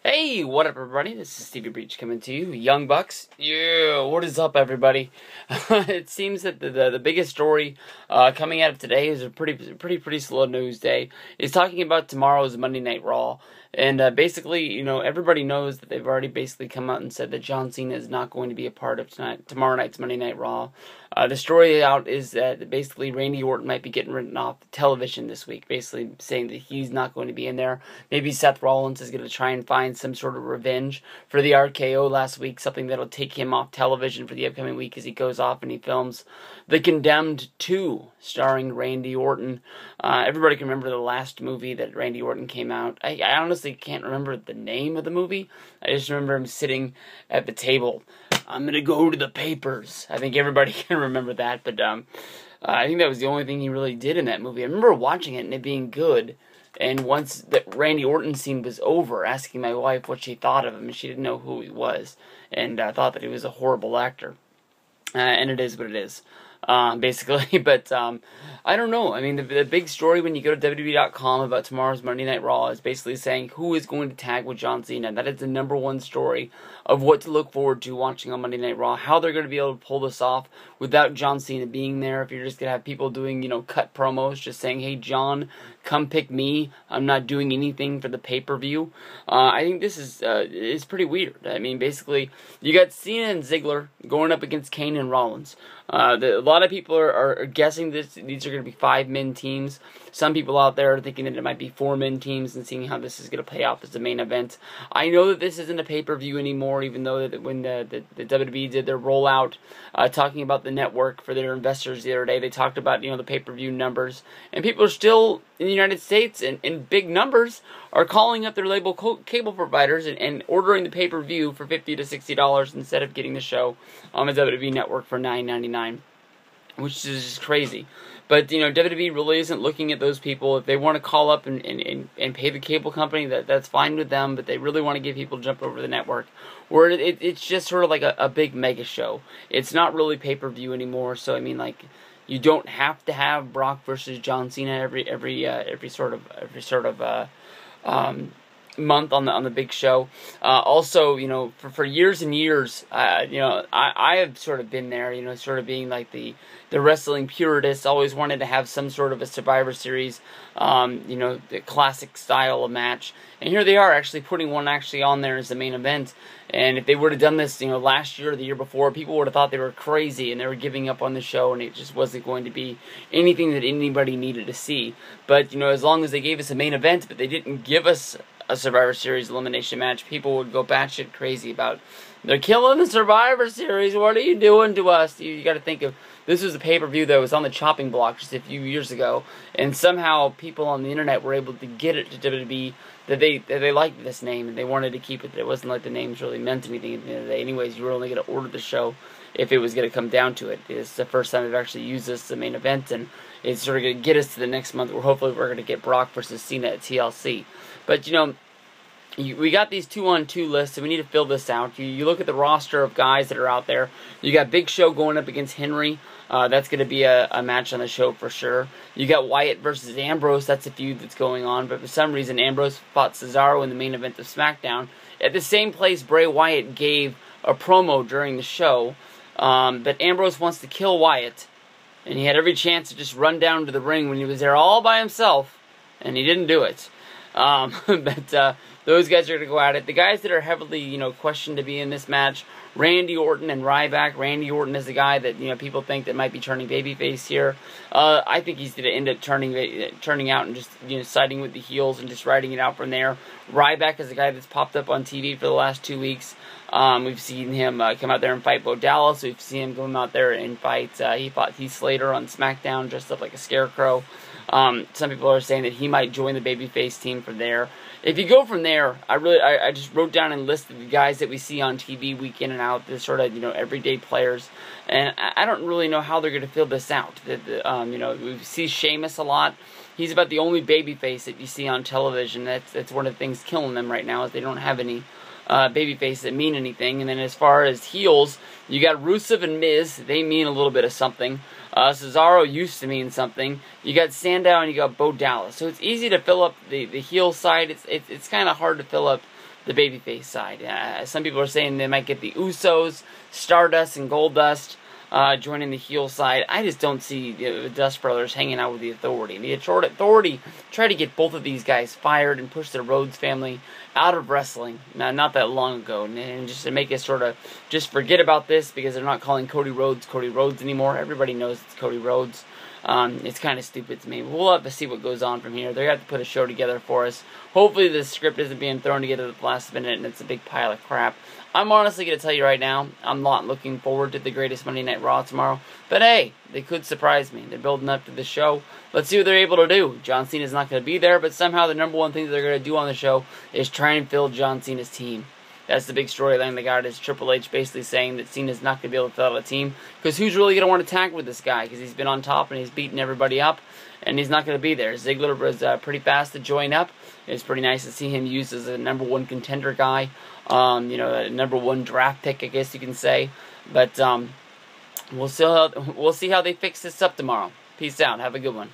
Hey, what up, everybody? This is Stevie Breach coming to you, Young Bucks. Yeah, what is up, everybody? It seems that the biggest story coming out of today is a pretty slow news day. Is talking about tomorrow's Monday Night Raw, and basically, everybody knows that they've already basically come out and said that John Cena is not going to be a part of tomorrow night's Monday Night Raw. The story out is that basically Randy Orton might be getting written off television this week, basically saying that he's not going to be in there. Maybe Seth Rollins is going to try and find some sort of revenge for the RKO last week, something that'll take him off television for the upcoming week as he goes off and he films The Condemned 2, starring Randy Orton. Everybody can remember the last movie that Randy Orton came out. I honestly can't remember the name of the movie. I just remember him sitting at the table. I'm gonna go to the papers. I think everybody can remember that, but I think that was the only thing he really did in that movie. I remember watching it and it being good, and once the Randy Orton scene was over, asking my wife what she thought of him, and she didn't know who he was, and thought that he was a horrible actor. And it is what it is. Basically, but I don't know. I mean, the big story when you go to WWE.com about tomorrow's Monday Night Raw is basically saying who is going to tag with John Cena. That is the #1 story of what to look forward to watching on Monday Night Raw. How they're going to be able to pull this off without John Cena being there. If you're just going to have people doing, cut promos, just saying, hey, John, come pick me. I'm not doing anything for the pay-per-view. I think this is pretty weird. I mean, basically, you got Cena and Ziggler going up against Kane and Rollins. A lot of people are guessing these are going to be 5-man teams. Some people out there are thinking that it might be 4-man teams and seeing how this is going to play out as the main event. I know that this isn't a pay-per-view anymore, even though that when the WWE did their rollout, talking about the network for their investors the other day, they talked about, the pay-per-view numbers. And people are still, in the United States, in big numbers, are calling up their cable providers and ordering the pay-per-view for $50 to $60 instead of getting the show on the WWE network for $9.99. Which is just crazy. But, WWE really isn't looking at those people. If they want to call up and pay the cable company, that's fine with them, but they really want to get people to jump over the network. Where it's just sort of like a big mega show. It's not really pay-per-view anymore, so, I mean, like, you don't have to have Brock versus John Cena every sort of month on the big show. Also, for years and years, I have sort of been there, sort of being like the wrestling purist, always wanted to have some sort of a Survivor Series, the classic style of match. And here they are actually putting one on there as the main event. And if they would have done this, last year or the year before, people would have thought they were crazy and they were giving up on the show and it just wasn't going to be anything that anybody needed to see. But, as long as they gave us a main event, but they didn't give us a Survivor Series elimination match, people would go batshit crazy about, they're killing the Survivor Series, what are you doing to us? You got to think of, this was a pay-per-view that was on the chopping block just a few years ago, and somehow people on the internet were able to get it to WWE that they liked this name and they wanted to keep it. It wasn't like the names really meant anything at the end of the day. Anyways, you were only going to order the show if it was going to come down to it. It's the first time they've actually used this as the main event, and it's sort of going to get us to the next month where hopefully we're going to get Brock versus Cena at TLC. But, we got these 2-on-2 lists, and we need to fill this out. You look at the roster of guys that are out there. You got Big Show going up against Henry. That's going to be a match on the show for sure. You got Wyatt versus Ambrose. That's a feud that's going on. But for some reason, Ambrose fought Cesaro in the main event of SmackDown. At the same place, Bray Wyatt gave a promo during the show. But Ambrose wants to kill Wyatt. And he had every chance to just run down to the ring when he was there all by himself. And he didn't do it. But those guys are going to go at it. The guys that are heavily, questioned to be in this match, Randy Orton and Ryback. Randy Orton is the guy that, people think that might be turning babyface here. I think he's going to end up turning out and just, siding with the heels and just riding it out from there. Ryback is the guy that's popped up on TV for the last 2 weeks. We've seen him come out there and fight Bo Dallas. We've seen him come out there and fight, he fought Heath Slater on SmackDown dressed up like a scarecrow. Some people are saying that he might join the babyface team from there. If you go from there, I just wrote down and listed the guys that we see on TV week in and out, the sort of, everyday players. And I don't really know how they're going to fill this out. We see Sheamus a lot. He's about the only babyface that you see on television. That's one of the things killing them right now is they don't have any babyface that mean anything. And then as far as heels, you got Rusev and Miz. They mean a little bit of something. Cesaro used to mean something. You got Sandow and you got Bo Dallas. So it's easy to fill up the heel side. It's kind of hard to fill up the babyface side. Some people are saying they might get the Usos, Stardust, and Goldust joining the heel side. I just don't see the Dust Brothers hanging out with the Authority. The Authority tried to get both of these guys fired and push the Rhodes family out of wrestling not that long ago, and just to make us sort of just forget about this because they're not calling Cody Rhodes anymore. Everybody knows it's Cody Rhodes. It's kind of stupid to me. We'll have to see what goes on from here. They have to put a show together for us. Hopefully the script isn't being thrown together at the last minute and it's a big pile of crap. I'm honestly going to tell you right now, I'm not looking forward to the greatest Monday Night Raw tomorrow. But hey, they could surprise me. They're building up to the show. Let's see what they're able to do. John Cena's not going to be there, but somehow the number one thing that they're going to do on the show is try and fill John Cena's team. That's the big storyline they got, is Triple H basically saying that Cena's not going to be able to fill out a team. Because who's really going to want to tag with this guy? Because he's been on top and he's beaten everybody up. And he's not going to be there. Ziggler was pretty fast to join up. It's pretty nice to see him used as a number one contender guy. You know, a number one draft pick, I guess you can say. But we'll see how they fix this up tomorrow. Peace out. Have a good one.